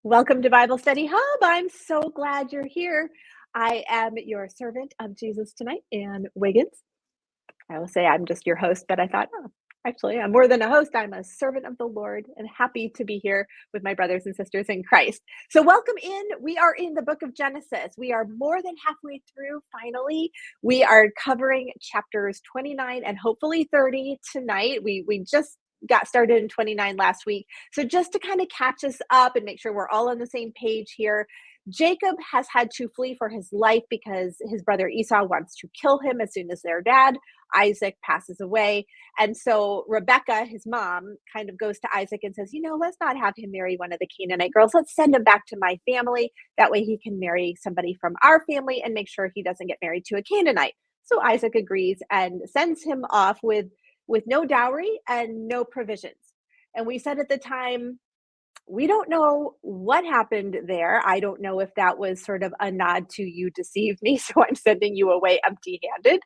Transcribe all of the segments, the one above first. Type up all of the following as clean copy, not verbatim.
Welcome to Bible Study Hub. I'm so glad you're here. I am your servant of Jesus tonight, Ann Wiggins. I will say I'm just your host, but I thought, oh, actually, I'm more than a host. I'm a servant of the Lord and happy to be here with my brothers and sisters in Christ. So, welcome in. We are in the book of Genesis. We are more than halfway through, finally. We are covering chapters 29 and hopefully 30 tonight. We just got started in 29 last week. So, just to kind of catch us up and make sure we're all on the same page here, Jacob has had to flee for his life because his brother Esau wants to kill him as soon as their dad, Isaac, passes away. And so Rebecca, his mom, kind of goes to Isaac and says, let's not have him marry one of the Canaanite girls. Let's send him back to my family. That way he can marry somebody from our family and make sure he doesn't get married to a Canaanite. So Isaac agrees and sends him off with no dowry and no provisions. And we said at the time, we don't know what happened there. I don't know if that was sort of a nod to you deceive me, so I'm sending you away empty-handed.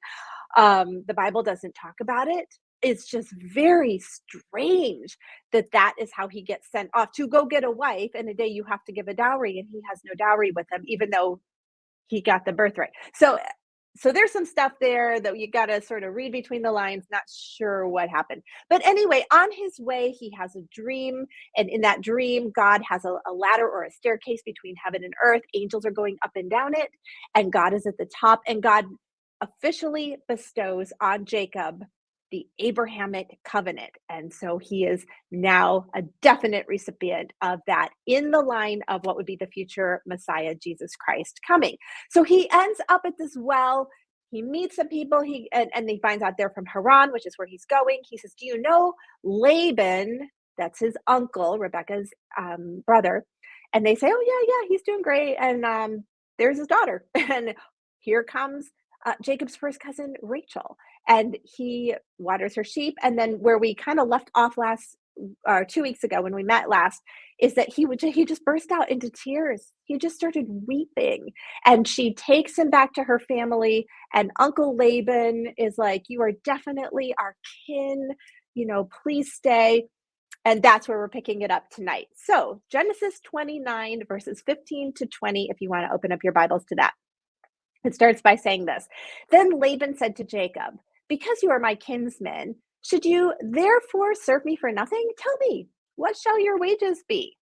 The Bible doesn't talk about it. It's just very strange that is how he gets sent off to go get a wife, and a day you have to give a dowry, and he has no dowry with him, even though he got the birthright. So there's some stuff there that you got to sort of read between the lines, not sure what happened. But anyway, on his way, he has a dream. And in that dream, God has a ladder or a staircase between heaven and earth. Angels are going up and down it, and God is at the top. And God officially bestows on Jacob the Abrahamic covenant. And so he is now a definite recipient of that in the line of what would be the future Messiah, Jesus Christ, coming. So he ends up at this well. He meets some people, and he finds out they're from Haran, which is where he's going. He says, do you know Laban? That's his uncle, Rebecca's brother. And they say, oh, yeah, he's doing great. And there's his daughter. And here comes Jacob's first cousin, Rachel, and he waters her sheep. And then where we kind of left off 2 weeks ago when we met last, is that he just burst out into tears. He just started weeping, and she takes him back to her family. And Uncle Laban is like, "You are definitely our kin. Please stay." And that's where we're picking it up tonight. So Genesis 29 verses 15 to 20, if you want to open up your Bibles to that. It starts by saying this. Then Laban said to Jacob, because you are my kinsman, should you therefore serve me for nothing? Tell me, what shall your wages be?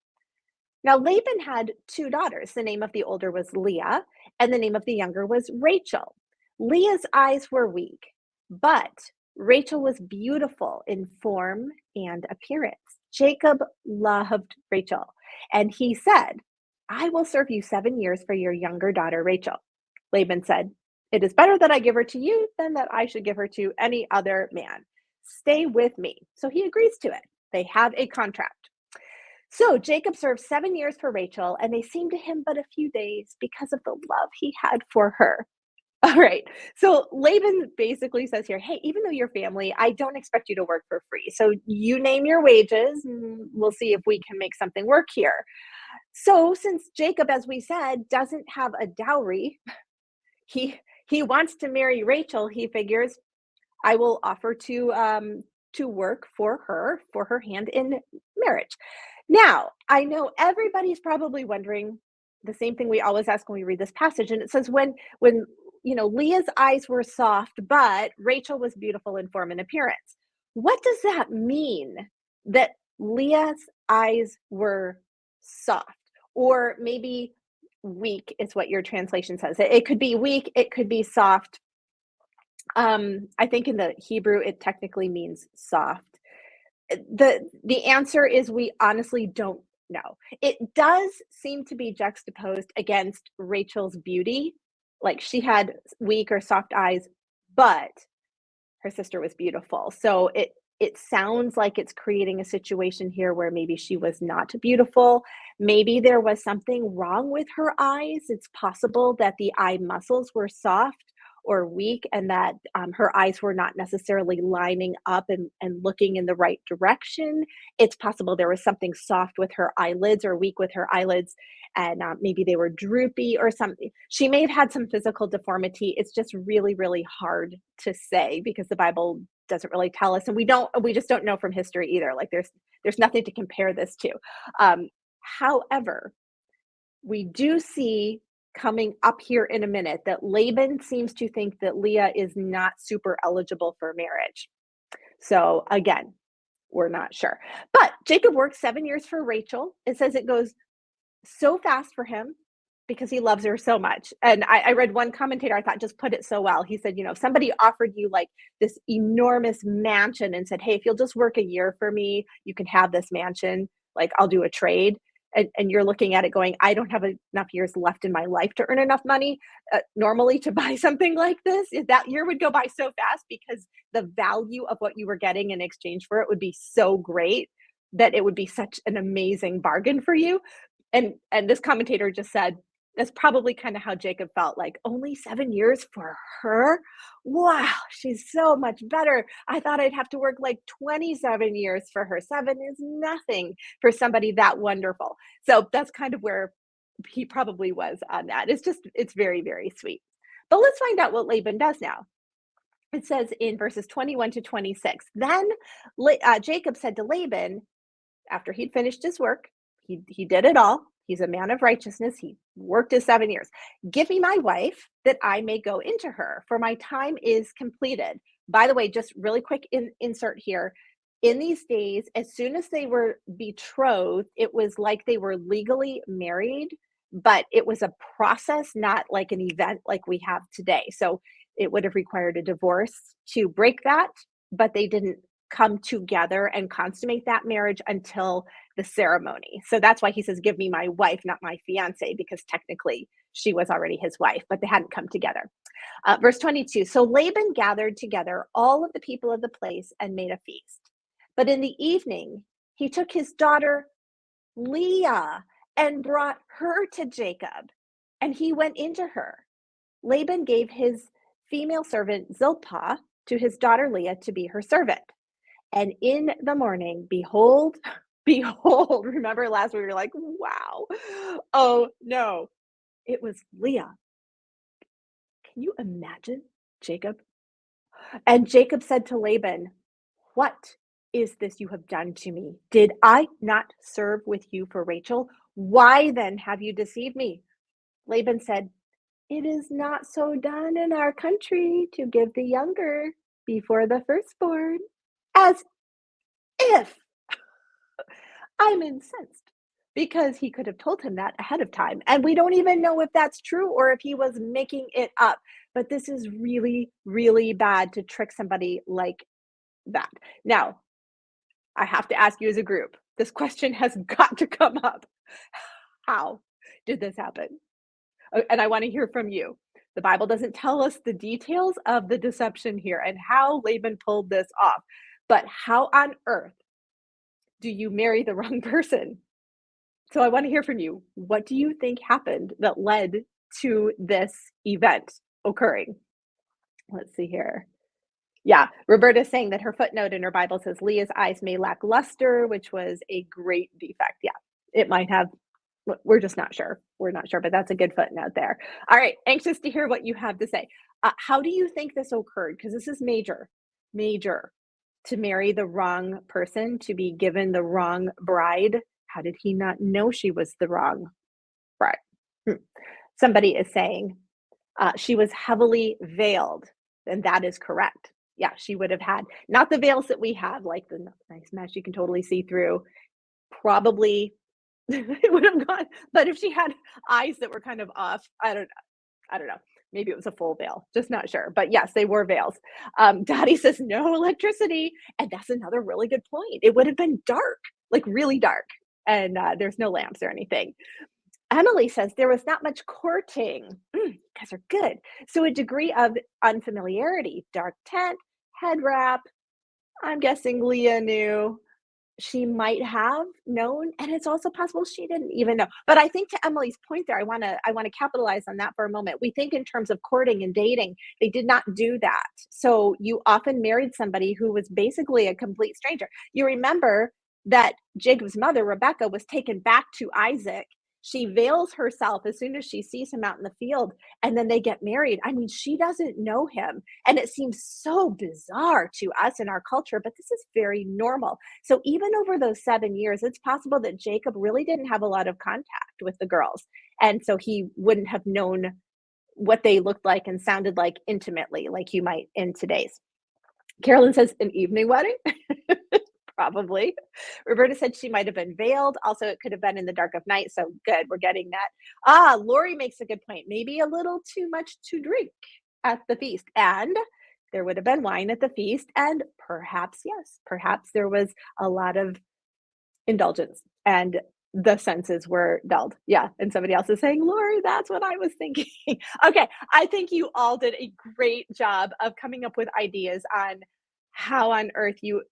Now Laban had two daughters. The name of the older was Leah, and the name of the younger was Rachel. Leah's eyes were weak, but Rachel was beautiful in form and appearance. Jacob loved Rachel, and he said, I will serve you 7 years for your younger daughter, Rachel. Laban said, it is better that I give her to you than that I should give her to any other man. Stay with me. So he agrees to it. They have a contract. So Jacob served 7 years for Rachel, and they seemed to him but a few days because of the love he had for her. All right. So Laban basically says here, hey, even though you're family, I don't expect you to work for free. So you name your wages, and we'll see if we can make something work here. So since Jacob, as we said, doesn't have a dowry, he wants to marry Rachel. He figures, I will offer to work for her hand in marriage. Now, I know everybody's probably wondering the same thing we always ask when we read this passage, and it says when Leah's eyes were soft, but Rachel was beautiful in form and appearance. What does that mean? That Leah's eyes were soft, or maybe weak is what your translation says. It could be weak, it could be soft. I think in the Hebrew it technically means soft. The answer is we honestly don't know. It does seem to be juxtaposed against Rachel's beauty. Like she had weak or soft eyes, but her sister was beautiful. So it sounds like it's creating a situation here where maybe she was not beautiful. Maybe there was something wrong with her eyes. It's possible that the eye muscles were soft or weak, and that her eyes were not necessarily lining up and looking in the right direction. It's possible there was something soft with her eyelids or weak with her eyelids, and maybe they were droopy or something. She may have had some physical deformity. It's just really, really hard to say because the Bible doesn't really tell us, and we just don't know from history either. Like there's nothing to compare this to. However, we do see coming up here in a minute that Laban seems to think that Leah is not super eligible for marriage. So again, we're not sure. But Jacob worked 7 years for Rachel. It says it goes so fast for him because he loves her so much. And I read one commentator, I thought just put it so well. He said, if somebody offered you like this enormous mansion and said, hey, if you'll just work a year for me, you can have this mansion. Like I'll do a trade. And you're looking at it going, I don't have enough years left in my life to earn enough money normally to buy something like this. That year would go by so fast because the value of what you were getting in exchange for it would be so great that it would be such an amazing bargain for you. And this commentator just said, that's probably kind of how Jacob felt, like only 7 years for her. Wow, she's so much better. I thought I'd have to work like 27 years for her. 7 is nothing for somebody that wonderful. So that's kind of where he probably was on that. It's very, very sweet. But let's find out what Laban does now. It says in verses 21 to 26, then Jacob said to Laban, after he'd finished his work, he did it all. He's a man of righteousness. He worked his 7 years. Give me my wife that I may go into her, for my time is completed. By the way, just really quick insert here. In these days, as soon as they were betrothed, it was like they were legally married, but it was a process, not like an event like we have today. So it would have required a divorce to break that, but they didn't come together and consummate that marriage until the ceremony. So that's why he says, give me my wife, not my fiance, because technically she was already his wife, but they hadn't come together. Verse 22, so Laban gathered together all of the people of the place and made a feast. But in the evening, he took his daughter Leah and brought her to Jacob, and he went into her. Laban gave his female servant Zilpah to his daughter Leah to be her servant. And in the morning, behold, remember last week we were like, wow, oh no, it was Leah. Can you imagine Jacob? And Jacob said to Laban, what is this you have done to me? Did I not serve with you for Rachel? Why then have you deceived me? Laban said, it is not so done in our country to give the younger before the firstborn. As if I'm incensed, because he could have told him that ahead of time. And we don't even know if that's true or if he was making it up. But this is really, really bad to trick somebody like that. Now, I have to ask you as a group, this question has got to come up. How did this happen? And I want to hear from you. The Bible doesn't tell us the details of the deception here and how Laban pulled this off. But how on earth do you marry the wrong person? So I want to hear from you. What do you think happened that led to this event occurring? Let's see here. Yeah, Roberta's saying that her footnote in her Bible says Leah's eyes may lack luster, which was a great defect. Yeah, it might have. We're just not sure. We're not sure, but that's a good footnote there. All right, anxious to hear what you have to say. How do you think this occurred? Because this is major, major. To marry the wrong person, to be given the wrong bride. How did he not know she was the wrong bride? Somebody is saying she was heavily veiled, and that is correct. Yeah, she would have had not the veils that we have, like the nice mesh you can totally see through. Probably it would have gone, but if she had eyes that were kind of off, I don't know. Maybe it was a full veil, just not sure. But yes, they were veils. Dottie says no electricity. And that's another really good point. It would have been dark, like really dark. And there's no lamps or anything. Emily says there was not much courting. You guys are good. So a degree of unfamiliarity, dark tent, head wrap. I'm guessing Leah knew. She might have known, and it's also possible she didn't even know. But I think to Emily's point there, I want to capitalize on that for a moment. We think in terms of courting and dating. They did not do that. So you often married somebody who was basically a complete stranger. You remember that Jacob's mother, Rebecca, was taken back to Isaac She veils herself as soon as she sees him out in the field, and then they get married. I mean, she doesn't know him, and it seems so bizarre to us in our culture, but this is very normal. So even over those 7 years, it's possible that Jacob really didn't have a lot of contact with the girls, and so he wouldn't have known what they looked like and sounded like intimately, like you might in today's. Carolyn says, "An evening wedding?" Probably. Roberta said she might have been veiled. Also, it could have been in the dark of night. So good, we're getting that. Lori makes a good point. Maybe a little too much to drink at the feast. And there would have been wine at the feast. And perhaps, yes, perhaps there was a lot of indulgence and the senses were dulled. Yeah. And somebody else is saying, Lori, that's what I was thinking. Okay. I think you all did a great job of coming up with ideas on how on earth you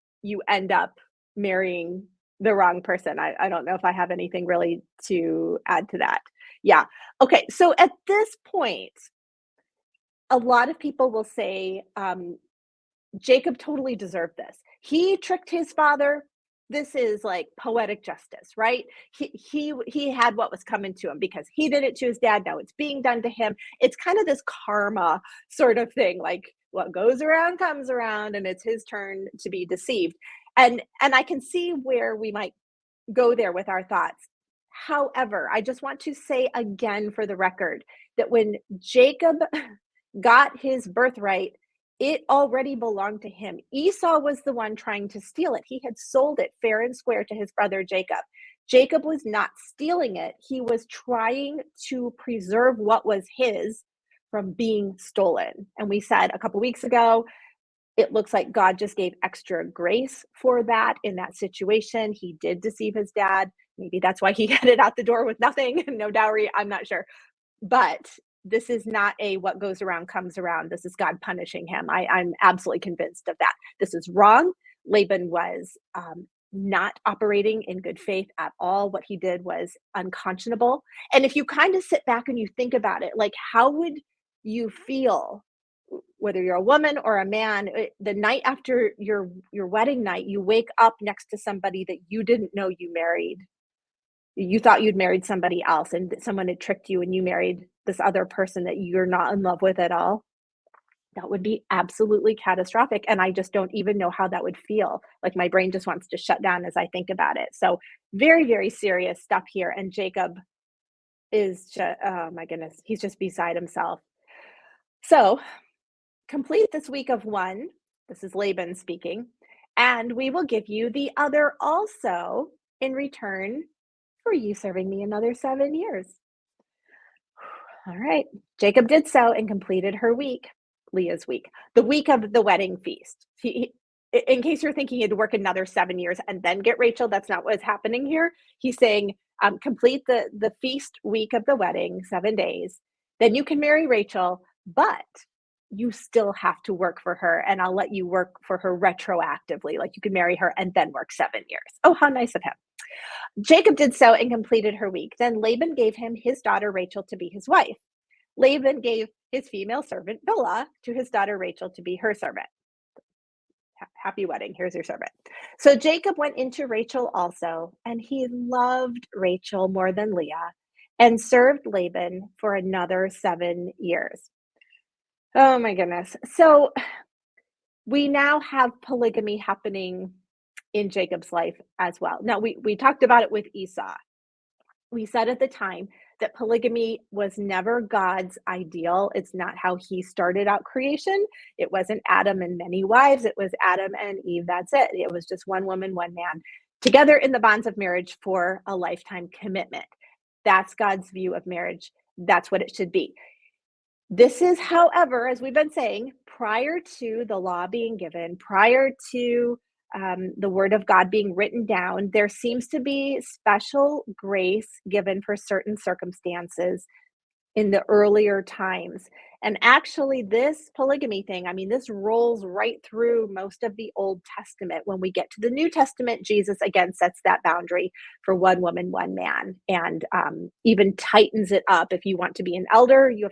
end up marrying the wrong person. I don't know if I have anything really to add to that. Yeah. Okay. So at this point, a lot of people will say, Jacob totally deserved this. He tricked his father. This is like poetic justice, right? He had what was coming to him because he did it to his dad. Now it's being done to him. It's kind of this karma sort of thing, like what goes around comes around, and it's his turn to be deceived. And I can see where we might go there with our thoughts. However, I just want to say again for the record that when Jacob got his birthright, it already belonged to him. Esau was the one trying to steal it. He had sold it fair and square to his brother Jacob. Jacob was not stealing it. He was trying to preserve what was his from being stolen. And we said a couple weeks ago, it looks like God just gave extra grace for that in that situation. He did deceive his dad. Maybe that's why he headed out the door with nothing, no dowry. I'm not sure. But this is not a what goes around comes around. This is God punishing him. I'm absolutely convinced of that. This is wrong. Laban was not operating in good faith at all. What he did was unconscionable. And if you kind of sit back and you think about it, like how would you feel, whether you're a woman or a man, the night after your wedding night, you wake up next to somebody that you didn't know you married. You thought you'd married somebody else and someone had tricked you and you married this other person that you're not in love with at all. That would be absolutely catastrophic. And I just don't even know how that would feel. Like my brain just wants to shut down as I think about it. So very, very serious stuff here. And Jacob is just, oh my goodness, he's just beside himself. So complete this week of one. This is Laban speaking. And we will give you the other also in return for you serving me another 7 years. All right. Jacob did so and completed her week, Leah's week, the week of the wedding feast. In case you're thinking he'd work another 7 years and then get Rachel, that's not what's happening here. He's saying complete the feast week of the wedding, 7 days. Then you can marry Rachel, but you still have to work for her. And I'll let you work for her retroactively. Like you can marry her and then work 7 years. Oh, how nice of him. Jacob did so and completed her week. Then Laban gave him his daughter Rachel to be his wife. Laban gave his female servant Bilhah to his daughter Rachel to be her servant. Happy wedding. Here's your servant. So Jacob went into Rachel also, and he loved Rachel more than Leah and served Laban for another 7 years. Oh my goodness. So we now have polygamy happening in Jacob's life as well. Now, we talked about it with Esau. We said at the time that polygamy was never God's ideal. It's not how he started out creation. It wasn't Adam and many wives. It was Adam and Eve. That's it. It was just one woman, one man, together in the bonds of marriage for a lifetime commitment. That's God's view of marriage. That's what it should be. This is, however, as we've been saying, prior to the law being given, prior to the word of God being written down, there seems to be special grace given for certain circumstances in the earlier times. And actually, this polygamy thing, I mean, this rolls right through most of the Old Testament. When we get to the New Testament, Jesus again sets that boundary for one woman, one man, and even tightens it up. If you want to be an elder, you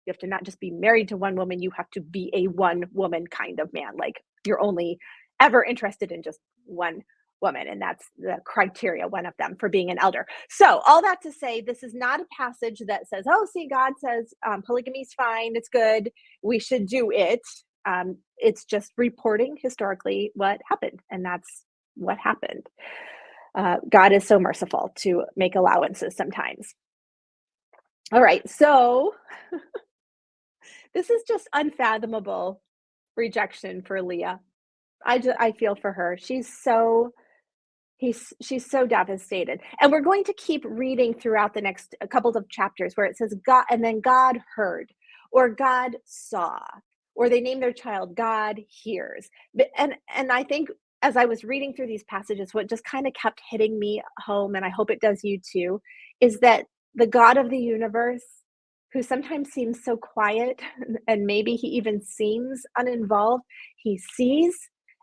have to not just be married to one woman, you have to be a one woman kind of man. Like you're only ever interested in just one woman, and that's the criteria, one of them, for being an elder. So all that to say, this is not a passage that says, oh, see, God says polygamy is fine, it's good, we should do it. It's just reporting historically what happened, and that's what happened. God is so merciful to make allowances sometimes. All right, so this is just unfathomable rejection for Leah. I feel for her. She's so devastated. And we're going to keep reading throughout the next a couple of chapters where it says God, and then God heard, or God saw, or they name their child God hears. And I think as I was reading through these passages, what just kind of kept hitting me home, and I hope it does you too, is that the God of the universe, who sometimes seems so quiet, and maybe he even seems uninvolved, he sees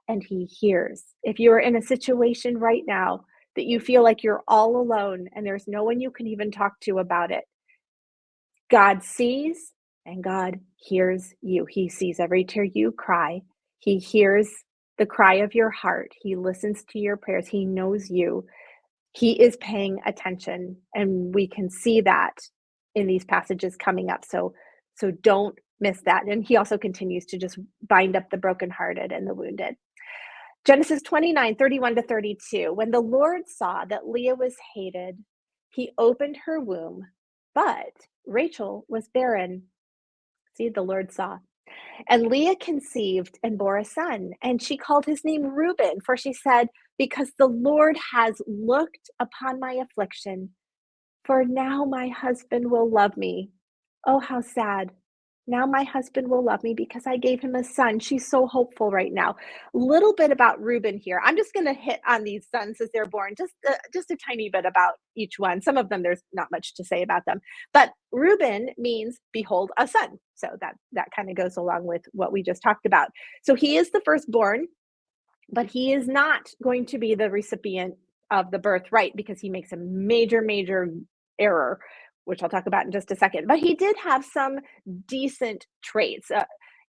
and he hears. If you are in a situation right now that you feel like you're all alone and there's no one you can even talk to about it, God sees and God hears you. He sees every tear you cry. He hears the cry of your heart. He listens to your prayers. He knows you. He is paying attention, and we can see that in these passages coming up. So don't miss that. And he also continues to just bind up the brokenhearted and the wounded. Genesis 29:31-32. When the Lord saw that Leah was hated, he opened her womb, but Rachel was barren. See, the Lord saw. And Leah conceived and bore a son, and she called his name Reuben, for she said, because the Lord has looked upon my affliction, for now my husband will love me. Oh, how sad. Now my husband will love me because I gave him a son. She's so hopeful right now. Little bit about Reuben here. I'm just going to hit on these sons as they're born, just a tiny bit about each one. Some of them, there's not much to say about them. But Reuben means, behold, a son. So that kind of goes along with what we just talked about. So he is the firstborn, but he is not going to be the recipient of the birthright because he makes a major error, which I'll talk about in just a second. But he did have some decent traits.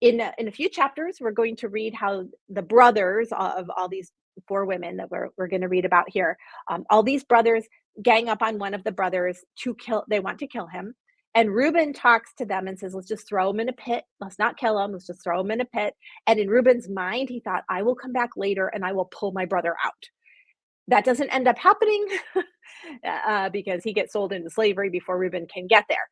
In a few chapters, we're going to read how the brothers of all these four women that we're going to read about here, all these brothers gang up on one of the brothers to kill. They want to kill him. And Reuben talks to them and says, let's just throw him in a pit. Let's not kill him. Let's just throw him in a pit. And in Reuben's mind, he thought, I will come back later and I will pull my brother out. That doesn't end up happening because he gets sold into slavery before Reuben can get there.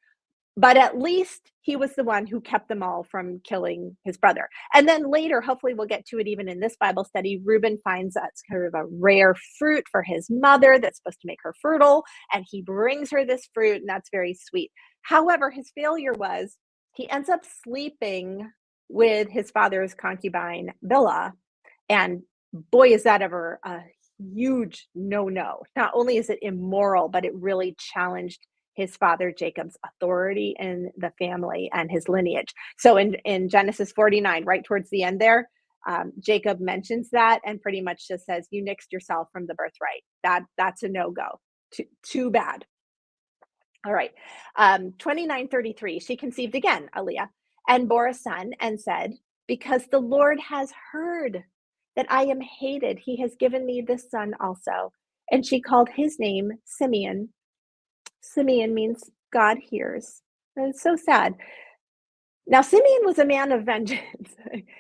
But at least he was the one who kept them all from killing his brother. And then later, hopefully we'll get to it even in this Bible study, Reuben finds that's kind of a rare fruit for his mother that's supposed to make her fertile. And he brings her this fruit, and that's very sweet. However, his failure was he ends up sleeping with his father's concubine, Bilhah. And boy, is that ever a huge no-no. Not only is it immoral, but it really challenged his father Jacob's authority in the family and his lineage. So in Genesis 49, right towards the end there, Jacob mentions that and pretty much just says, you nixed yourself from the birthright. That's a no-go. Too bad. All right. 29:33, she conceived again, Aaliyah, and bore a son and said, because the Lord has heard that I am hated, he has given me this son also. And she called his name Simeon. Simeon means God hears. And it's so sad. Now, Simeon was a man of vengeance.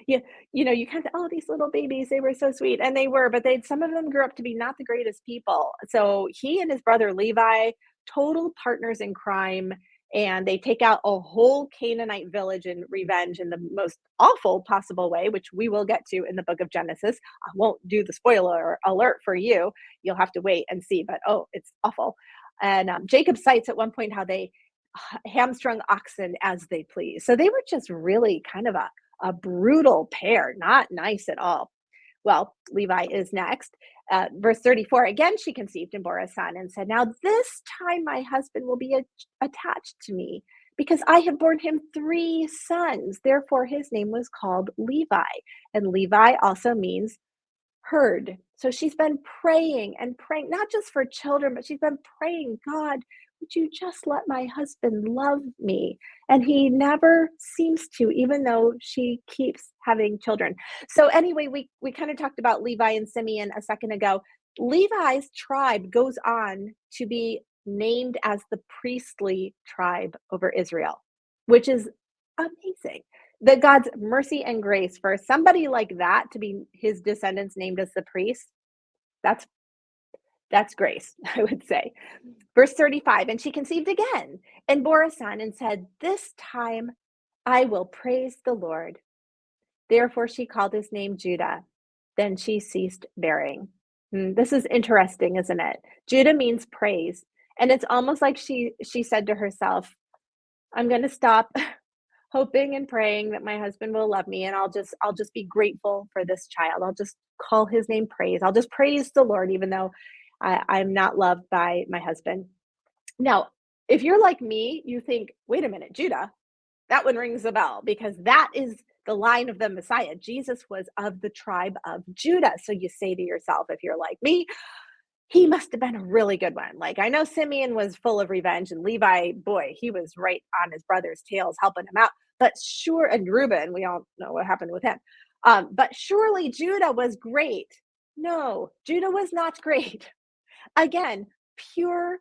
You kind of, oh, these little babies, they were so sweet. And they were, but some of them grew up to be not the greatest people. So he and his brother Levi, total partners in crime, and they take out a whole Canaanite village in revenge in the most awful possible way, which we will get to in the book of Genesis. I won't do the spoiler alert for you. You'll have to wait and see, but oh, it's awful. And Jacob cites at one point how they hamstrung oxen as they please. So they were just really kind of a brutal pair, not nice at all. Well, Levi is next. Verse 34, again, she conceived and bore a son and said, now this time my husband will be attached to me because I have borne him 3 sons. Therefore, his name was called Levi. And Levi also means heard. So she's been praying and praying, not just for children, but she's been praying, God, would you just let my husband love me? And he never seems to, even though she keeps having children. So anyway, we kind of talked about Levi and Simeon a second ago. Levi's tribe goes on to be named as the priestly tribe over Israel, which is amazing. That God's mercy and grace for somebody like that to be his descendants named as the priest, that's that's grace, I would say. Verse 35, and she conceived again and bore a son and said, this time I will praise the Lord. Therefore she called his name Judah. Then she ceased bearing. This is interesting, isn't it? Judah means praise. And it's almost like she said to herself, I'm going to stop hoping and praying that my husband will love me, and I'll just be grateful for this child. I'll just call his name praise. I'll just praise the Lord, even though I'm not loved by my husband. Now, if you're like me, you think, wait a minute, Judah, that one rings a bell because that is the line of the Messiah. Jesus was of the tribe of Judah. So you say to yourself, if you're like me, he must have been a really good one. Like, I know Simeon was full of revenge, and Levi, boy, he was right on his brother's tails, helping him out. But sure, and Reuben, we all know what happened with him. But surely Judah was great. No, Judah was not great. Again, pure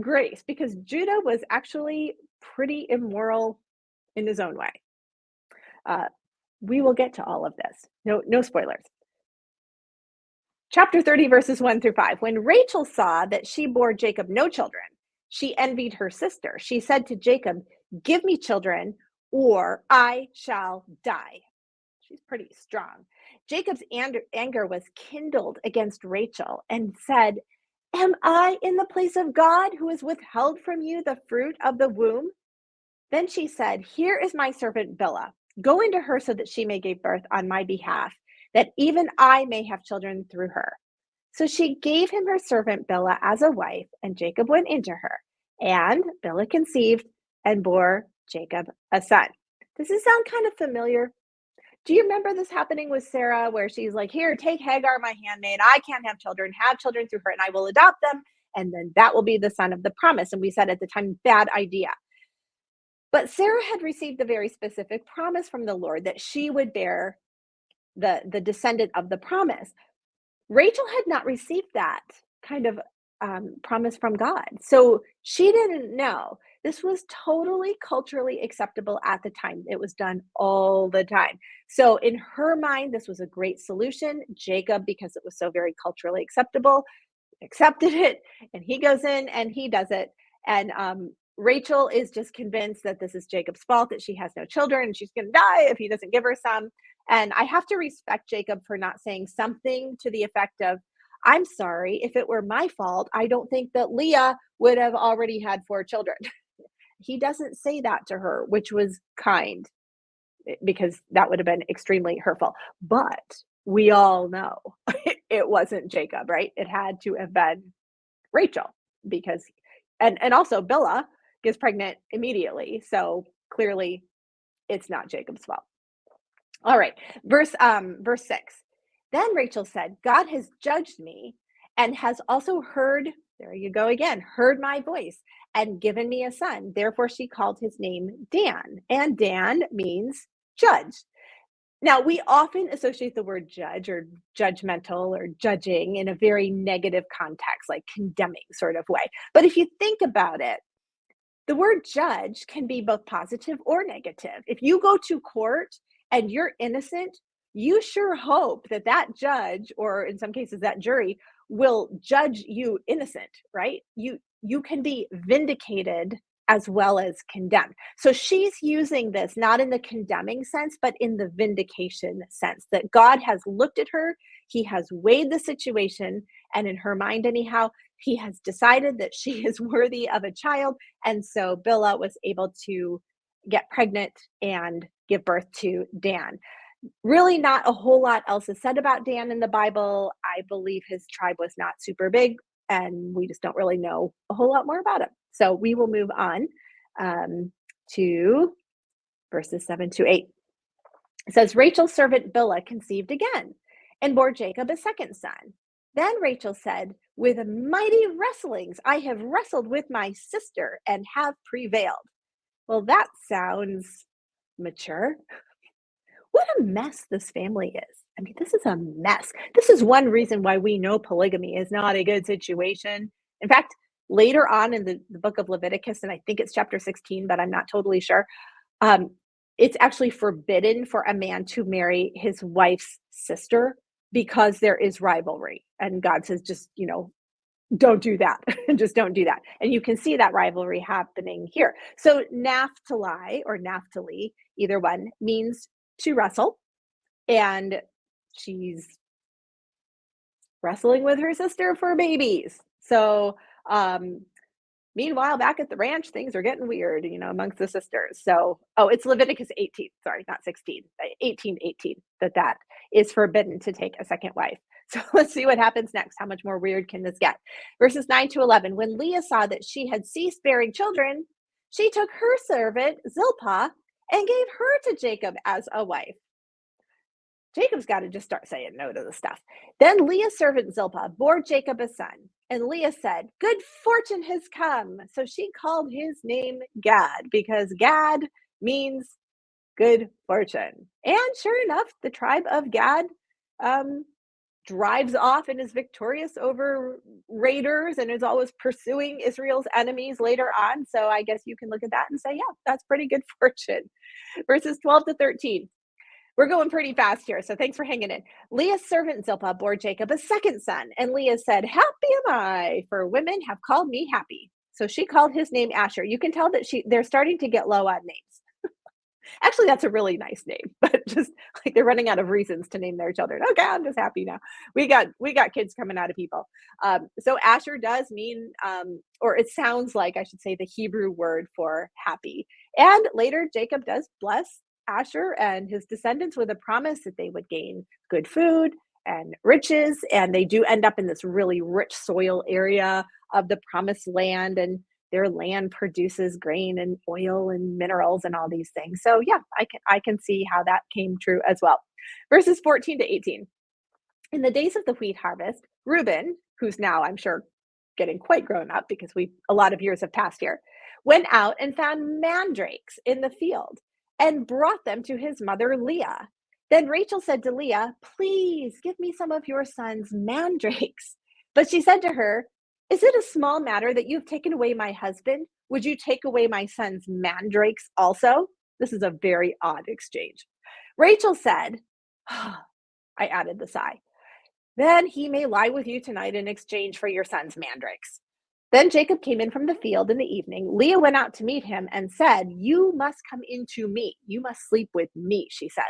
grace, because Judah was actually pretty immoral in his own way. We will get to all of this. No spoilers. Chapter 30, verses 1 through 5. When Rachel saw that she bore Jacob no children, she envied her sister. She said to Jacob, give me children, or I shall die. She's pretty strong. Jacob's anger was kindled against Rachel and said, am I in the place of God who has withheld from you the fruit of the womb? Then she said, here is my servant Bilhah. Go into her so that she may give birth on my behalf, that even I may have children through her. So she gave him her servant Bilhah as a wife, and Jacob went into her. And Bilhah conceived and bore Jacob a son. Does this sound kind of familiar? Do you remember this happening with Sarah, where she's like, here, take Hagar, my handmaid. I can't have children through her, and I will adopt them. And then that will be the son of the promise. And we said at the time, bad idea. But Sarah had received a very specific promise from the Lord that she would bear the descendant of the promise. Rachel had not received that kind of promise from God. So she didn't know. This was totally culturally acceptable at the time. It was done all the time. So in her mind, this was a great solution. Jacob, because it was so very culturally acceptable, accepted it, and he goes in and he does it. And Rachel is just convinced that this is Jacob's fault, that she has no children, and she's going to die if he doesn't give her some. And I have to respect Jacob for not saying something to the effect of, I'm sorry, if it were my fault, I don't think that Leah would have already had 4 children. He doesn't say that to her, which was kind, because that would have been extremely hurtful. But we all know it wasn't Jacob, right? It had to have been Rachel, because, and also Bilhah gets pregnant immediately. So clearly it's not Jacob's fault. All right, verse 6. Then Rachel said, God has judged me and has also heard, there you go again, heard my voice and given me a son. Therefore she called his name Dan, and Dan means judge. Now, we often associate the word judge or judgmental or judging in a very negative context, like condemning sort of way. But if you think about it, the word judge can be both positive or negative. If you go to court and you're innocent, you sure hope that that judge, or in some cases that jury, will judge you innocent, right? You can be vindicated as well as condemned. So she's using this not in the condemning sense, but in the vindication sense, that God has looked at her, he has weighed the situation, and in her mind anyhow, he has decided that she is worthy of a child. And so Bilhah was able to get pregnant and give birth to Dan. Really not a whole lot else is said about Dan in the Bible. I believe his tribe was not super big, and we just don't really know a whole lot more about him. So we will move on to verses 7 to 8. It says, Rachel's servant Bilhah conceived again and bore Jacob a second son. Then Rachel said, with mighty wrestlings, I have wrestled with my sister and have prevailed. Well, that sounds mature. What a mess this family is. I mean, this is a mess. This is one reason why we know polygamy is not a good situation. In fact, later on in the book of Leviticus, and I think it's chapter 16, but I'm not totally sure, um, it's actually forbidden for a man to marry his wife's sister because there is rivalry. And God says, just, don't do that. Just don't do that. And you can see that rivalry happening here. So Naphtali or Naphtali, either one, means to wrestle. And she's wrestling with her sister for babies. So meanwhile, back at the ranch, things are getting weird, amongst the sisters. So, it's Leviticus 18, sorry, not 16, 18, that is forbidden to take a second wife. So let's see what happens next. How much more weird can this get? Verses 9-11. When Leah saw that she had ceased bearing children, she took her servant Zilpah and gave her to Jacob as a wife. Jacob's got to just start saying no to the stuff. Then Leah's servant Zilpah bore Jacob a son, and Leah said, good fortune has come. So she called his name Gad, because Gad means good fortune. And sure enough, the tribe of Gad drives off and is victorious over raiders and is always pursuing Israel's enemies later on. So I guess you can look at that and say, yeah, that's pretty good fortune. Verses 12-13. We're going pretty fast here, so thanks for hanging in. Leah's servant Zilpah bore Jacob a second son, and Leah said, happy am I, for women have called me happy. So she called his name Asher. You can tell that they're starting to get low on names. Actually, that's a really nice name, but just like they're running out of reasons to name their children. Okay, I'm just happy now. We got kids coming out of people. So Asher does mean, or it sounds like, I should say, the Hebrew word for happy. And later, Jacob does bless Asher and his descendants with a promise that they would gain good food and riches. And they do end up in this really rich soil area of the promised land. And their land produces grain and oil and minerals and all these things. So yeah, I can see how that came true as well. Verses 14-18. In the days of the wheat harvest, Reuben, who's now, I'm sure, getting quite grown up because a lot of years have passed here, went out and found mandrakes in the field and brought them to his mother Leah. Then Rachel said to Leah, please give me some of your son's mandrakes. But she said to her, is it a small matter that you've taken away my husband? Would you take away my son's mandrakes also? This is a very odd exchange. Rachel said, I added the sigh, then he may lie with you tonight in exchange for your son's mandrakes. Then Jacob came in from the field in the evening. Leah went out to meet him and said, you must come into me. You must sleep with me, she says,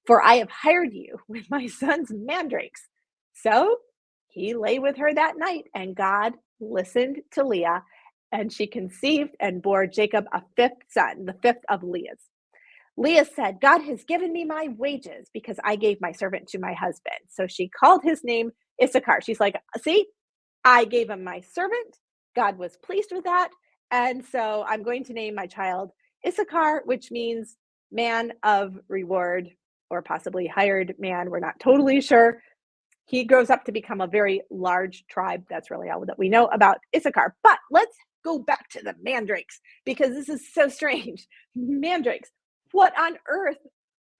for I have hired you with my son's mandrakes. So he lay with her that night, and God listened to Leah, and she conceived and bore Jacob a fifth son, the fifth of Leah's. Leah said, God has given me my wages because I gave my servant to my husband. So she called his name Issachar. She's like, see, I gave him my servant. God was pleased with that. And so I'm going to name my child Issachar, which means man of reward, or possibly hired man. We're not totally sure. He grows up to become a very large tribe. That's really all that we know about Issachar. But let's go back to the mandrakes, because this is so strange. Mandrakes. What on earth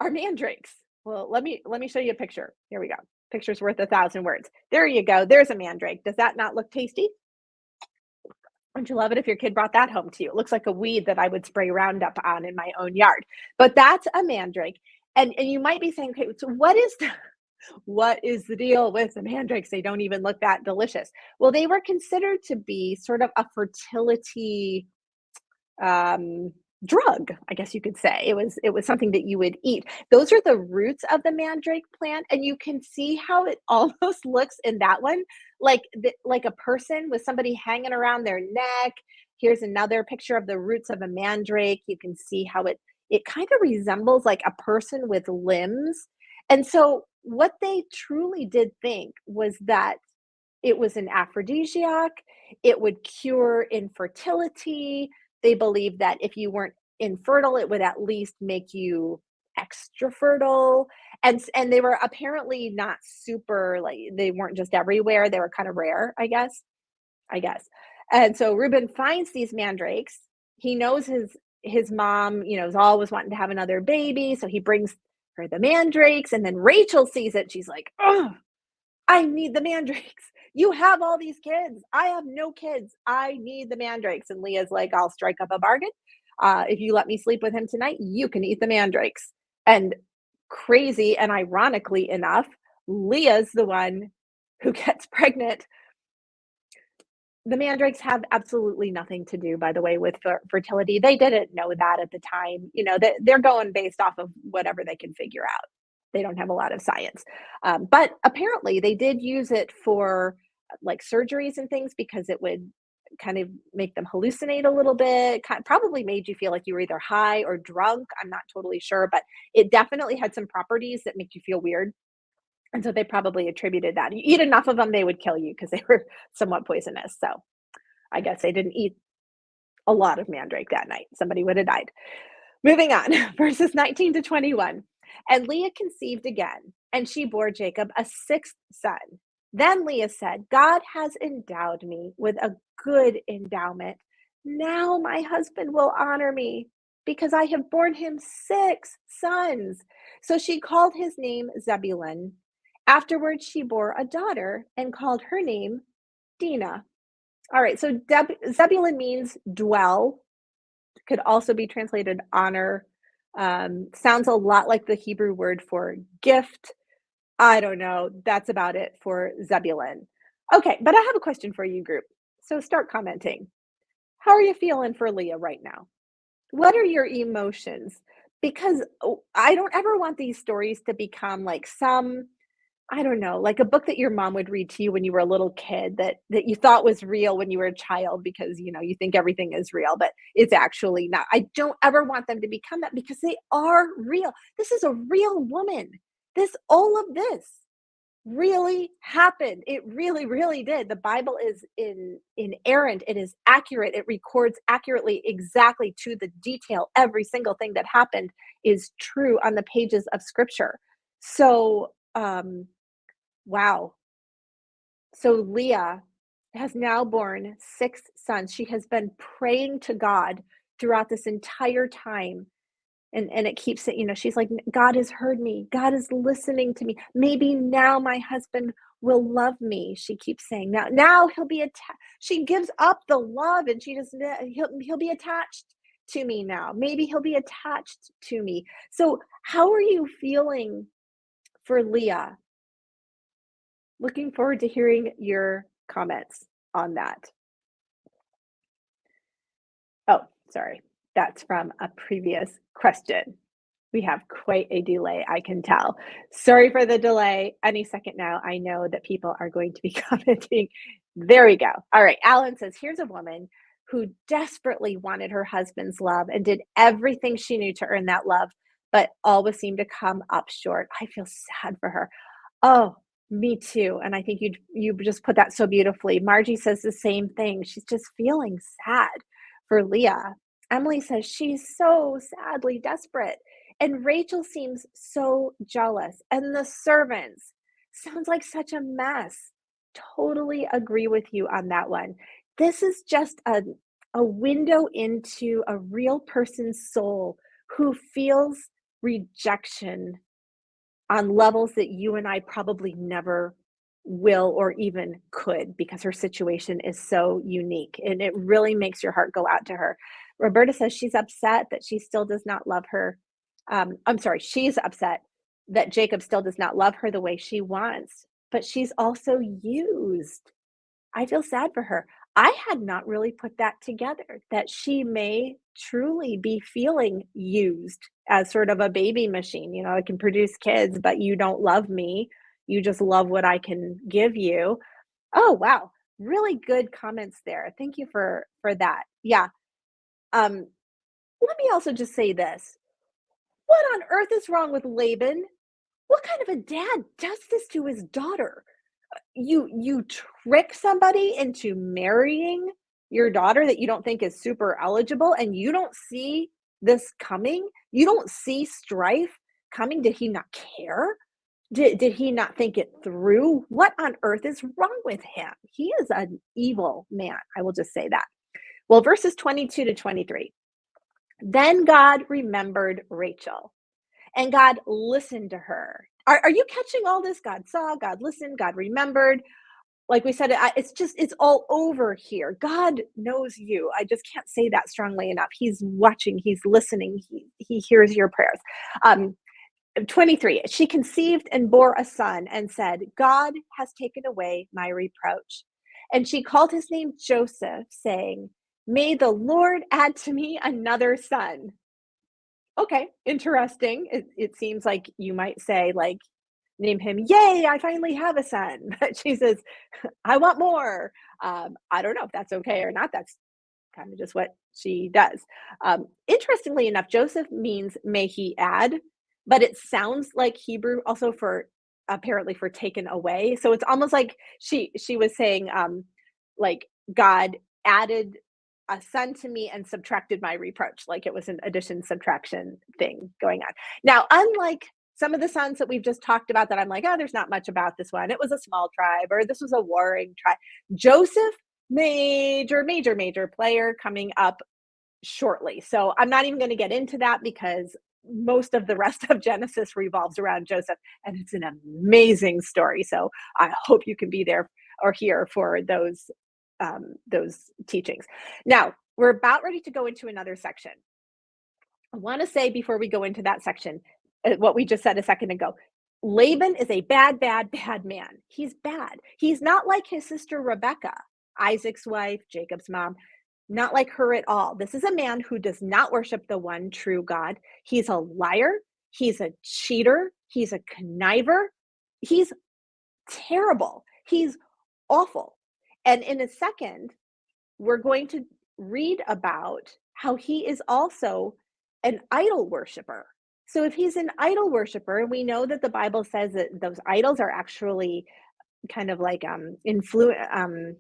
are mandrakes? Well, let me show you a picture. Here we go. Picture's worth 1,000 words. There you go. There's a mandrake. Does that not look tasty? Wouldn't you love it if your kid brought that home to you? It looks like a weed that I would spray Roundup on in my own yard. But that's a mandrake. And you might be saying, okay, so what is the deal with the mandrakes? They don't even look that delicious. Well, they were considered to be sort of a fertility drug, I guess you could say. It was something that you would eat. Those are the roots of the mandrake plant, and you can see how it almost looks in that one like a person with somebody hanging around their neck. Here's another picture of the roots of a mandrake. You can see how it kind of resembles like a person with limbs. And so what they truly did think was that it was an aphrodisiac, it would cure infertility. They believed that if you weren't infertile, it would at least make you extra fertile, and they were apparently not super, like, they weren't just everywhere, they were kind of rare, I guess. And so Reuben finds these mandrakes. He knows his mom, is always wanting to have another baby, so he brings her the mandrakes, and then Rachel sees it. She's like, "Oh, I need the mandrakes. You have all these kids. I have no kids. I need the mandrakes." And Leah's like, "I'll strike up a bargain. If you let me sleep with him tonight, you can eat the mandrakes." And crazy and ironically enough, Leah's the one who gets pregnant. The mandrakes have absolutely nothing to do, by the way, with fertility. They didn't know that at the time. They're going based off of whatever they can figure out. They don't have a lot of science. But apparently, they did use it for like surgeries and things because it would kind of make them hallucinate a little bit. Probably made you feel like you were either high or drunk. I'm not totally sure, but it definitely had some properties that make you feel weird. And so they probably attributed that. You eat enough of them, they would kill you because they were somewhat poisonous. So I guess they didn't eat a lot of mandrake that night. Somebody would have died. Moving on, verses 19 to 21. And Leah conceived again, and she bore Jacob a sixth son. Then Leah said, "God has endowed me with a good endowment. Now my husband will honor me because I have borne him six sons." So she called his name Zebulun. Afterwards, she bore a daughter and called her name Dinah. All right, so Zebulun means dwell, could also be translated honor. Sounds a lot like the Hebrew word for gift. I don't know. That's about it for Zebulun. Okay, but I have a question for you, group. So start commenting. How are you feeling for Leah right now? What are your emotions? Because I don't ever want these stories to become like I don't know, like a book that your mom would read to you when you were a little kid that you thought was real when you were a child because, you think everything is real, but it's actually not. I don't ever want them to become that because they are real. This is a real woman. All of this really happened. It really, really did. The Bible is inerrant. It is accurate. It records accurately, exactly to the detail. Every single thing that happened is true on the pages of Scripture. So, wow. So Leah has now born six sons. She has been praying to God throughout this entire time. And it keeps it, she's like, "God has heard me. God is listening to me. Maybe now my husband will love me." She keeps saying, now he'll be attached. She gives up the love and she doesn't, he'll be attached to me now. Maybe he'll be attached to me. So how are you feeling for Leah? Looking forward to hearing your comments on that. Oh, sorry. That's from a previous question. We have quite a delay, I can tell. Sorry for the delay. Any second now, I know that people are going to be commenting. There we go. All right. Alan says, "Here's a woman who desperately wanted her husband's love and did everything she knew to earn that love, but always seemed to come up short. I feel sad for her." Oh, me too. And I think you just put that so beautifully. Margie says the same thing. She's just feeling sad for Leah. Emily says she's so sadly desperate. And Rachel seems so jealous. And the servants sounds like such a mess. Totally agree with you on that one. This is just a window into a real person's soul who feels rejection on levels that you and I probably never will or even could because her situation is so unique and it really makes your heart go out to her. Roberta says she's upset that she still does not love her. I'm sorry, she's upset that Jacob still does not love her the way she wants, but she's also used. I feel sad for her. I had not really put that together, that she may truly be feeling used as sort of a baby machine. I can produce kids, but you don't love me. You just love what I can give you. Oh, wow. Really good comments there. Thank you for that. Yeah. Um, Let me also just say this. What on earth is wrong with Laban? What kind of a dad does this to his daughter? You trick somebody into marrying your daughter that you don't think is super eligible and you don't see this coming? You don't see strife? coming? Did he not care? Did he not think it through? What on earth is wrong with him? He is an evil man. I will just say that. Well, verses 22 to 23. Then God remembered Rachel, and God listened to her. Are you catching all this? God saw, God listened, God remembered. Like we said, it's all over here. God knows you. I just can't say that strongly enough. He's watching, he's listening, he hears your prayers. 23, she conceived and bore a son and said, God has taken away my reproach. And she called his name Joseph, saying, may the Lord add to me another son. Okay, interesting. It seems like you might say, like, name him, yay, I finally have a son. But she says, I want more. I don't know if that's okay or not. That's kind of just what she does. Interestingly enough, Joseph means may he add, but it sounds like Hebrew also for apparently for taken away. So it's almost like she was saying, like God added a son to me and subtracted my reproach, like it was an addition subtraction thing going on. Now, unlike some of the sons that we've just talked about, that I'm like, oh, there's not much about this one. It was a small tribe, or this was a warring tribe. Joseph, major player coming up shortly. So I'm not even going to get into that because most of the rest of Genesis revolves around Joseph, and it's an amazing story. So I hope you can be there or here for those teachings. Now we're about ready to go into another section. I want to say before we go into that section, what we just said a second ago. Laban is a bad man. He's bad. He's not like his sister Rebecca, Isaac's wife, Jacob's mom. Not like her at all. This is a man who does not worship the one true God. He's a liar. He's a cheater. He's a conniver. He's terrible. He's awful. And in a second, we're going to read about how he is also an idol worshiper. So if he's an idol worshiper, and we know that the Bible says that those idols are actually kind of like the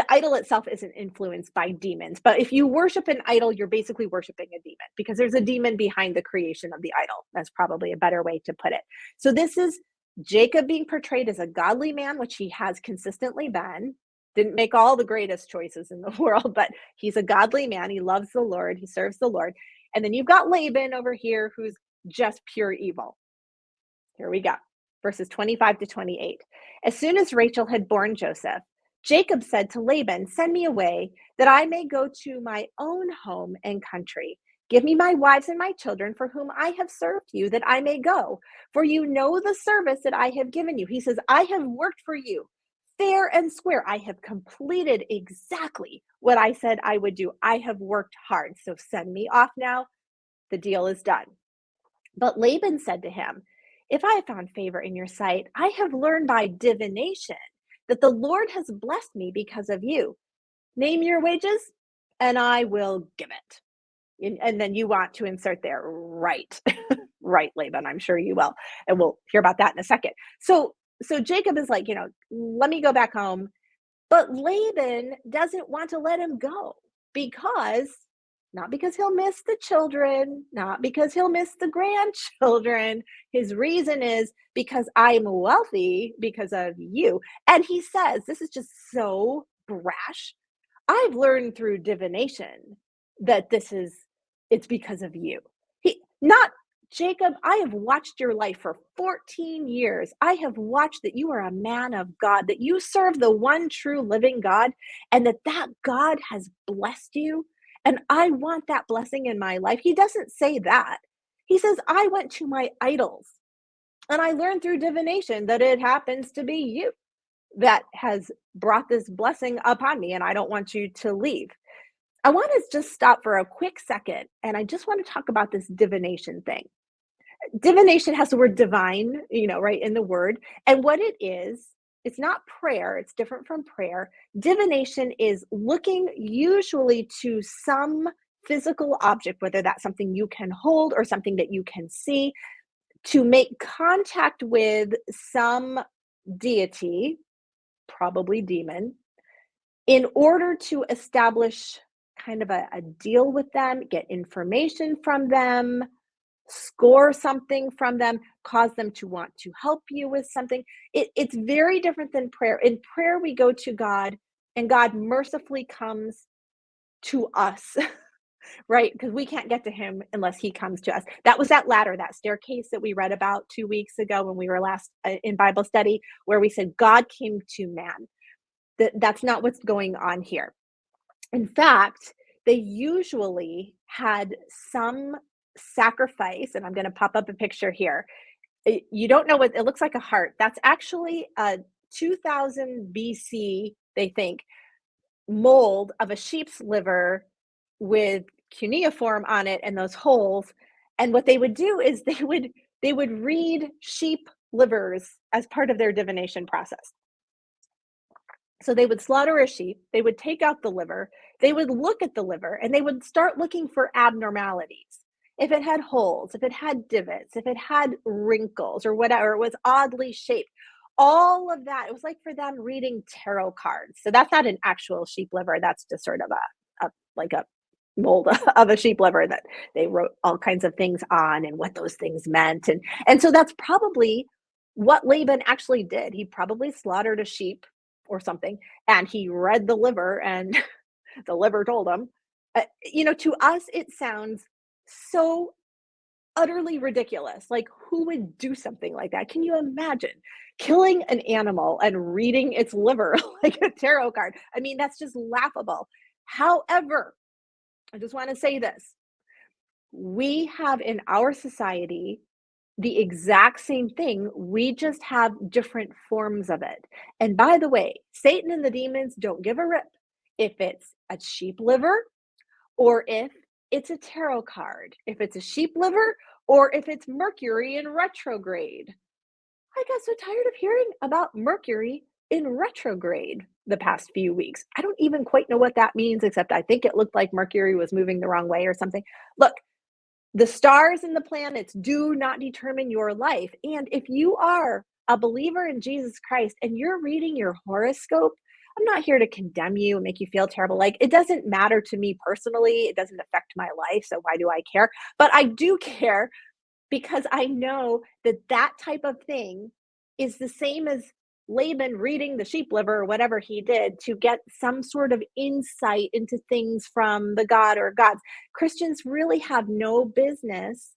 idol itself isn't influenced by demons. But if you worship an idol, you're basically worshiping a demon, because there's a demon behind the creation of the idol. That's probably a better way to put it. So this is Jacob being portrayed as a godly man, which he has consistently been. Didn't make all the greatest choices in the world, but he's a godly man. He loves the Lord. He serves the Lord. And then you've got Laban over here, who's just pure evil. Here we go. Verses 25 to 28. As soon as Rachel had borne Joseph, Jacob said to Laban, send me away that I may go to my own home and country. Give me my wives and my children for whom I have served you, that I may go. For you know the service that I have given you. He says, I have worked for you fair and square. I have completed exactly what I said I would do. I have worked hard. So send me off now. The deal is done. But Laban said to him, if I have found favor in your sight, I have learned by divination that the Lord has blessed me because of you. Name your wages, and I will give it. And then you want to insert there, right? Right, Laban, I'm sure you will. And we'll hear about that in a second. So Jacob is like, let me go back home. But Laban doesn't want to let him go, not because he'll miss the children, not because he'll miss the grandchildren. His reason is because I'm wealthy because of you. And he says, this is just so brash. I've learned through divination that it's because of you. Not Jacob, I have watched your life for 14 years. I have watched that you are a man of God, that you serve the one true living God, and that God has blessed you. And I want that blessing in my life. He doesn't say that. He says, I went to my idols and I learned through divination that it happens to be you that has brought this blessing upon me, and I don't want you to leave. I want to just stop for a quick second, and I just want to talk about this divination thing. Divination has the word divine, right in the word. And what it is, it's not prayer. It's different from prayer. Divination is looking usually to some physical object, whether that's something you can hold or something that you can see, to make contact with some deity, probably demon, in order to establish kind of a deal with them, get information from them, score something from them, cause them to want to help you with something. It's very different than prayer. In prayer, we go to God, and God mercifully comes to us, right? Because we can't get to him unless he comes to us. That was that ladder, that staircase that we read about 2 weeks ago when we were last in Bible study, where we said God came to man. That's not what's going on here. In fact, they usually had some sacrifice, and I'm going to pop up a picture here. You don't know what it looks like, a heart. That's actually a 2000 BC, they think, mold of a sheep's liver with cuneiform on it and those holes. And what they would do is they would read sheep livers as part of their divination process. So they would slaughter a sheep, they would take out the liver, they would look at the liver, and they would start looking for abnormalities. If it had holes, if it had divots, if it had wrinkles or whatever, it was oddly shaped. All of that, it was like for them reading tarot cards. So that's not an actual sheep liver. That's just sort of a like a mold of a sheep liver that they wrote all kinds of things on and what those things meant. And so that's probably what Laban actually did. He probably slaughtered a sheep or something, and he read the liver, and the liver told him. To us, it sounds so utterly ridiculous. Like, who would do something like that? Can you imagine killing an animal and reading its liver like a tarot card? I mean, that's just laughable. However, I just want to say this. We have in our society the exact same thing. We just have different forms of it. And by the way, Satan and the demons don't give a rip if it's a sheep liver or if it's a tarot card, if it's a sheep liver or if it's Mercury in retrograde. I got so tired of hearing about Mercury in retrograde the past few weeks. I don't even quite know what that means, except I think it looked like Mercury was moving the wrong way or something. Look, the stars and the planets do not determine your life. And if you are a believer in Jesus Christ and you're reading your horoscope, I'm not here to condemn you and make you feel terrible. Like, it doesn't matter to me personally. It doesn't affect my life. So why do I care? But I do care because I know that that type of thing is the same as Laban reading the sheep liver or whatever he did to get some sort of insight into things from the God or gods. Christians really have no business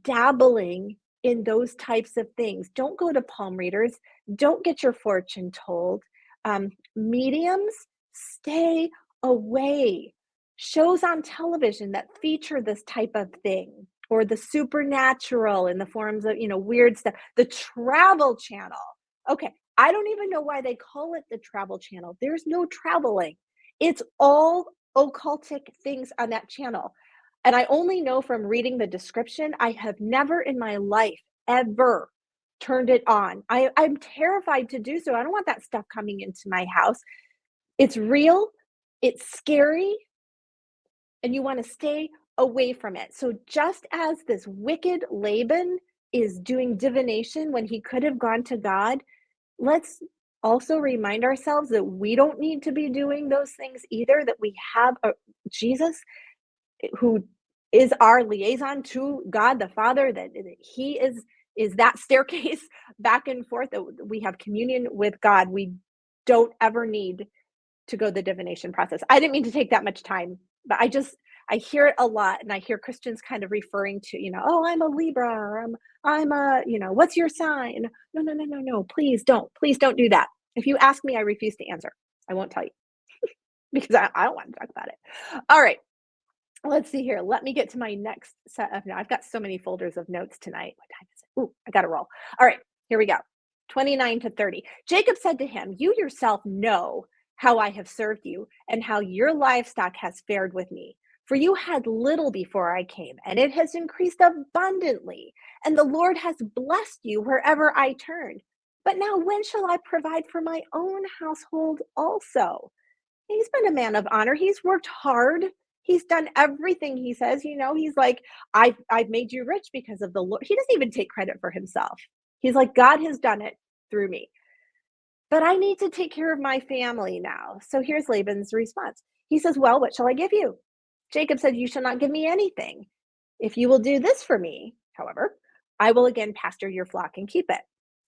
dabbling in those types of things. Don't go to palm readers. Don't get your fortune told. Mediums, stay away. Shows on television that feature this type of thing, or the supernatural in the forms of, weird stuff. The Travel Channel. Okay, I don't even know why they call it the Travel Channel. There's no traveling. It's all occultic things on that channel. And I only know from reading the description. I have never in my life ever turned it on. I'm terrified to do so. I don't want that stuff coming into my house. It's real, it's scary, and you want to stay away from it. So just as this wicked Laban is doing divination when he could have gone to God, let's also remind ourselves that we don't need to be doing those things either, that we have a Jesus who is our liaison to God the Father, that he is that staircase back and forth, that we have communion with God. We don't ever need to go the divination process. I didn't mean to take that much time, but I hear it a lot, and I hear Christians kind of referring to, oh, I'm a Libra, or I'm a, what's your sign? No, no, no, no, no. Please don't do that. If you ask me, I refuse to answer. I won't tell you because I don't want to talk about it. All right. Let's see here. Let me get to my next set of notes. I've got so many folders of notes tonight. What time is it? Ooh, I got to roll. All right, here we go. 29 to 30. Jacob said to him, you yourself know how I have served you and how your livestock has fared with me. For you had little before I came, and it has increased abundantly. And the Lord has blessed you wherever I turned. But now when shall I provide for my own household also? He's been a man of honor. He's worked hard. He's done everything he says. He's like, I've made you rich because of the Lord. He doesn't even take credit for himself. He's like, God has done it through me. But I need to take care of my family now. So here's Laban's response. He says, well, what shall I give you? Jacob said, you shall not give me anything. If you will do this for me, However, I will again pasture your flock and keep it.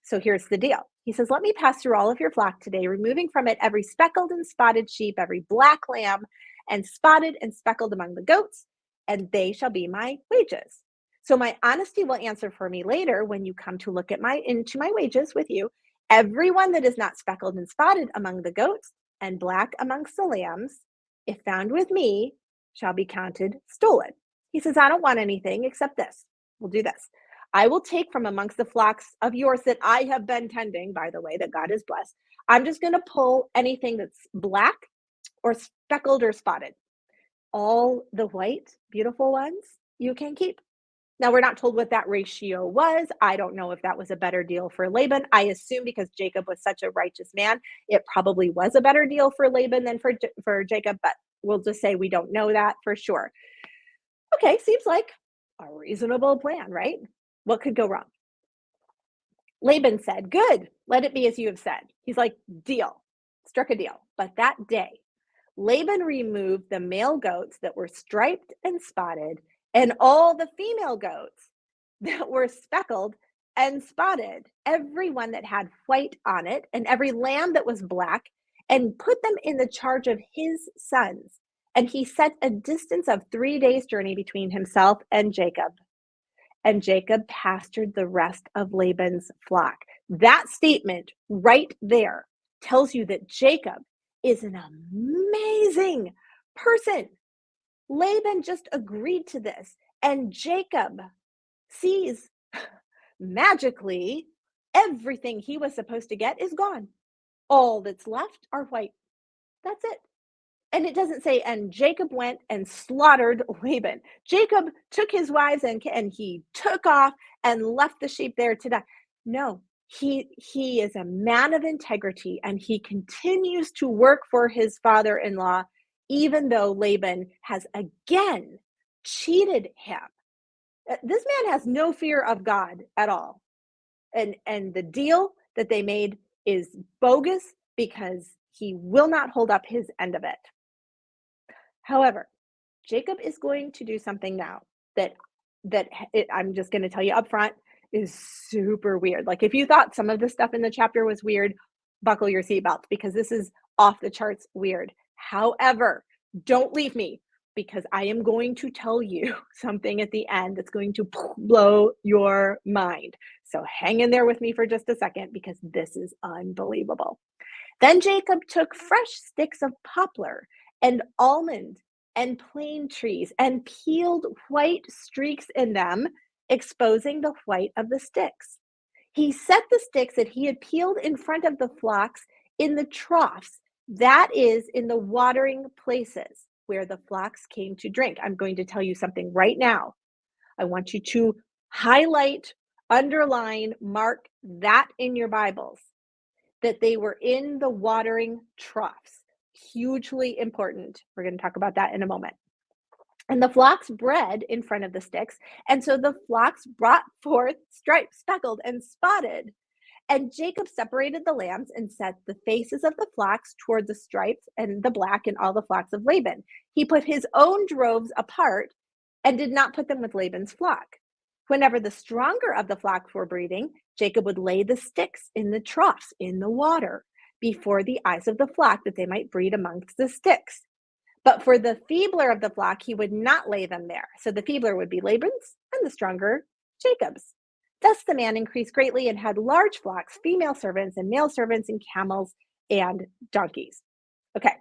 So here's the deal. He says, let me pass through all of your flock today, removing from it every speckled and spotted sheep, every black lamb, and spotted and speckled among the goats, and they shall be my wages. So my honesty will answer for me later when you come to look at into my wages with you. Everyone that is not speckled and spotted among the goats and black amongst the lambs, if found with me, shall be counted stolen. He says, I don't want anything except this. We'll do this. I will take from amongst the flocks of yours that I have been tending, by the way, that God has blessed. I'm just going to pull anything that's black or speckled or spotted. All the white, beautiful ones you can keep. Now, we're not told what that ratio was. I don't know if that was a better deal for Laban. I assume because Jacob was such a righteous man, it probably was a better deal for Laban than for Jacob, but we'll just say we don't know that for sure. Okay, seems like a reasonable plan, right? What could go wrong? Laban said, good, let it be as you have said. He's like, deal, struck a deal. But that day, Laban removed the male goats that were striped and spotted and all the female goats that were speckled and spotted, every one that had white on it and every lamb that was black, and put them in the charge of his sons. And he set a distance of 3 days' journey between himself and Jacob. And Jacob pastured the rest of Laban's flock. That statement right there tells you that Jacob is an amazing person. Laban just agreed to this, and Jacob sees magically everything he was supposed to get is gone. All that's left are white. That's it. And it doesn't say, and Jacob went and slaughtered Laban. Jacob took his wives and he took off and left the sheep there to die. No, he is a man of integrity, and he continues to work for his father-in-law, even though Laban has again cheated him. This man has no fear of God at all. And the deal that they made is bogus because he will not hold up his end of it. However, Jacob is going to do something now that I'm just going to tell you up front is super weird. Like, if you thought some of the stuff in the chapter was weird, buckle your seatbelts, because this is off the charts weird. However, don't leave me, because I am going to tell you something at the end that's going to blow your mind. So hang in there with me for just a second, because this is unbelievable. Then Jacob took fresh sticks of poplar and almond and plane trees and peeled white streaks in them, exposing the white of the sticks. He set the sticks that he had peeled in front of the flocks in the troughs, that is, in the watering places where the flocks came to drink. I'm going to tell you something right now. I want you to highlight, underline, mark that in your Bibles, that they were in the watering troughs. Hugely important. We're going to talk about that in a moment. And the flocks bred in front of the sticks. And so the flocks brought forth striped, speckled, and spotted. And Jacob separated the lambs and set the faces of the flocks toward the stripes and the black and all the flocks of Laban. He put his own droves apart and did not put them with Laban's flock. Whenever the stronger of the flocks were breeding, Jacob would lay the sticks in the troughs in the water before the eyes of the flock, that they might breed amongst the sticks. But for the feebler of the flock, he would not lay them there. So the feebler would be Laban's, and the stronger Jacob's. Thus the man increased greatly and had large flocks, female servants and male servants, and camels and donkeys. Okay.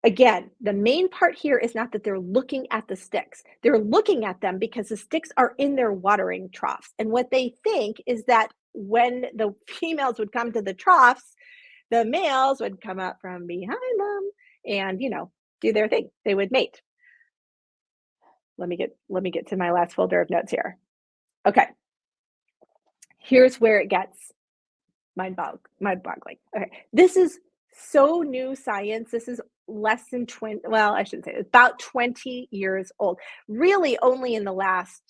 Again, the main part here is not that they're looking at the sticks. They're looking at them because the sticks are in their watering troughs. And what they think is that when the females would come to the troughs, the males would come up from behind them and, do their thing. They would mate. Let me get to my last folder of notes here. Okay. Here's where it gets mind-boggling. Okay. This is so new science. This is less than 20, well, I shouldn't say it's about 20 years old. Really only in the last,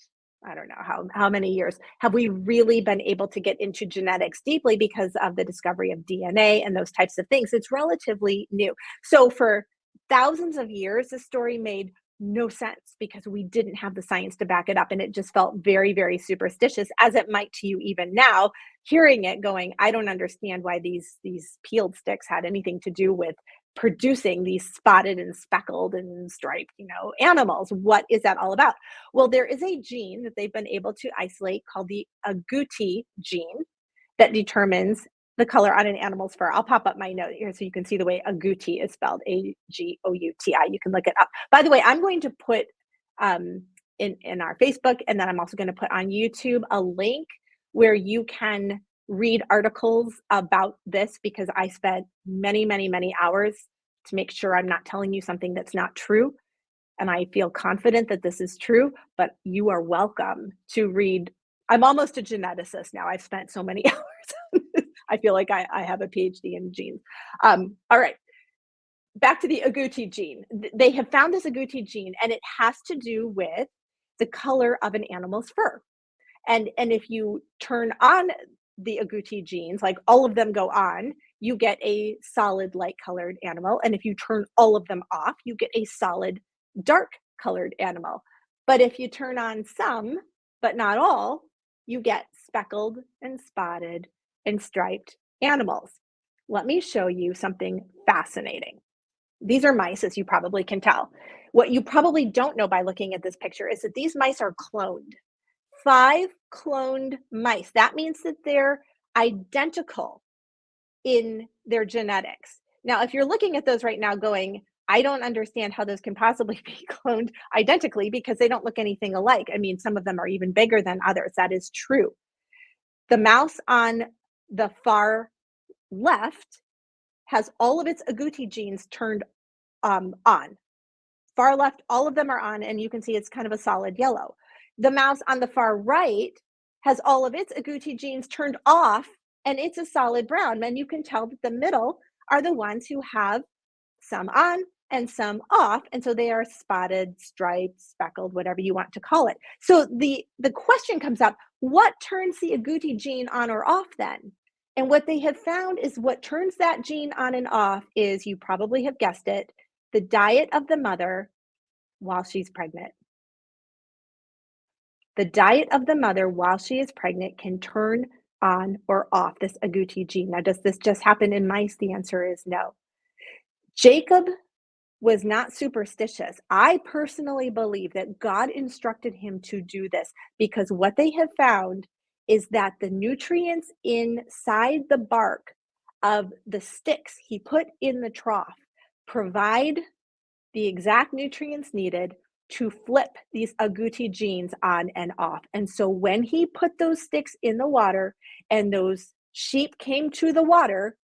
I don't know how many years have we really been able to get into genetics deeply because of the discovery of DNA and those types of things. It's relatively new. So for thousands of years, this story made no sense because we didn't have the science to back it up. And it just felt very, very superstitious, as it might to you even now, hearing it going, I don't understand why these peeled sticks had anything to do with producing these spotted and speckled and striped, animals. What is that all about? Well, there is a gene that they've been able to isolate called the agouti gene that determines the color on an animal's fur. I'll pop up my note here so you can see the way agouti is spelled, Agouti. You can look it up. By the way, I'm going to put in our Facebook, and then I'm also going to put on YouTube a link where you can read articles about this, because I spent many, many, many hours to make sure I'm not telling you something that's not true. And I feel confident that this is true, but you are welcome to read. I'm almost a geneticist now. I've spent so many hours on this. I feel like I have a PhD in genes. All right, back to the agouti gene. They have found this agouti gene, and it has to do with the color of an animal's fur. And if you turn on the agouti genes, like all of them go on, you get a solid light colored animal. And if you turn all of them off, you get a solid dark colored animal. But if you turn on some, but not all, you get speckled and spotted and striped animals. Let me show you something fascinating. These are mice, as you probably can tell. What you probably don't know by looking at this picture is that these mice are cloned. 5 cloned mice. That means that they're identical in their genetics. Now, if you're looking at those right now going, I don't understand how those can possibly be cloned identically, because they don't look anything alike. I mean, some of them are even bigger than others. That is true. The mouse on the far left has all of its agouti genes turned on. Far left, all of them are on, and you can see it's kind of a solid yellow. The mouse on the far right has all of its agouti genes turned off, and it's a solid brown. And you can tell that the middle are the ones who have some on and some off. And so they are spotted, striped, speckled, whatever you want to call it. So the question comes up, what turns the agouti gene on or off then? And what they have found is what turns that gene on and off is, you probably have guessed it, the diet of the mother while she's pregnant. The diet of the mother while she is pregnant can turn on or off this agouti gene. Now, does this just happen in mice? The answer is no. Jacob was not superstitious. I personally believe that God instructed him to do this, because what they have found is that the nutrients inside the bark of the sticks he put in the trough provide the exact nutrients needed to flip these agouti genes on and off. And so when he put those sticks in the water and those sheep came to the water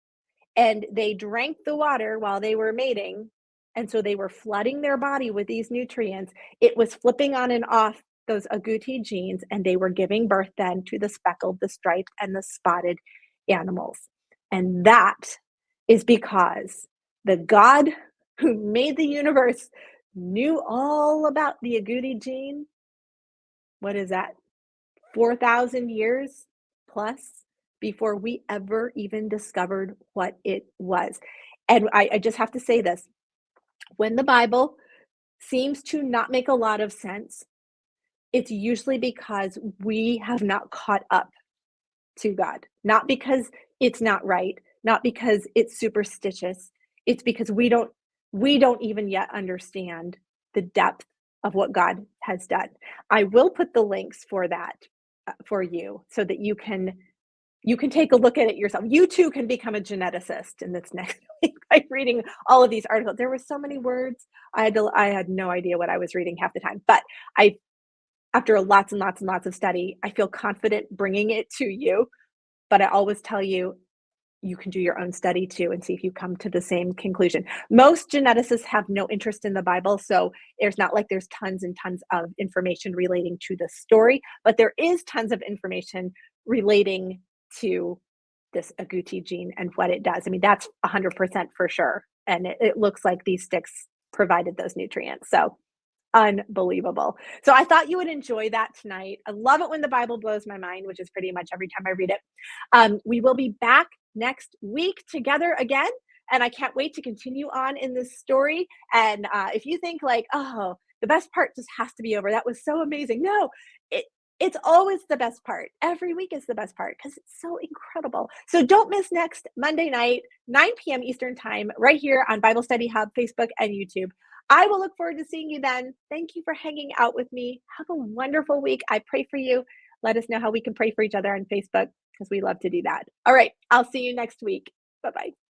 and they drank the water while they were mating, and so they were flooding their body with these nutrients, it was flipping on and off those agouti genes, and they were giving birth then to the speckled, the striped, and the spotted animals. And that is because the God who made the universe knew all about the agouti gene. What is that? 4,000 years plus before we ever even discovered what it was. And I just have to say this. When the Bible seems to not make a lot of sense, it's usually because we have not caught up to God. Not because it's not right, not because it's superstitious. It's because we don't even yet understand the depth of what God has done. I will put the links for that for you, so that you can take a look at it yourself. You too can become a geneticist in this next week by reading all of these articles. There were so many words. I had no idea what I was reading half the time, but after lots and lots and lots of study, I feel confident bringing it to you. But I always tell you, you can do your own study too and see if you come to the same conclusion. Most geneticists have no interest in the Bible, so there's not like there's tons and tons of information relating to the story, but there is tons of information relating to this agouti gene and what it does. I mean, that's 100% for sure. And it looks like these sticks provided those nutrients. So unbelievable. So I thought you would enjoy that tonight. I love it when the Bible blows my mind, which is pretty much every time I read it. We will be back next week together again, and I can't wait to continue on in this story. And if you think like, oh, the best part just has to be over. That was so amazing. No, it it's always the best part. Every week is the best part because it's so incredible. So don't miss next Monday night, 9 p.m. Eastern Time, right here on Bible Study Hub, Facebook, and YouTube. I will look forward to seeing you then. Thank you for hanging out with me. Have a wonderful week. I pray for you. Let us know how we can pray for each other on Facebook because we love to do that. All right. I'll see you next week. Bye bye.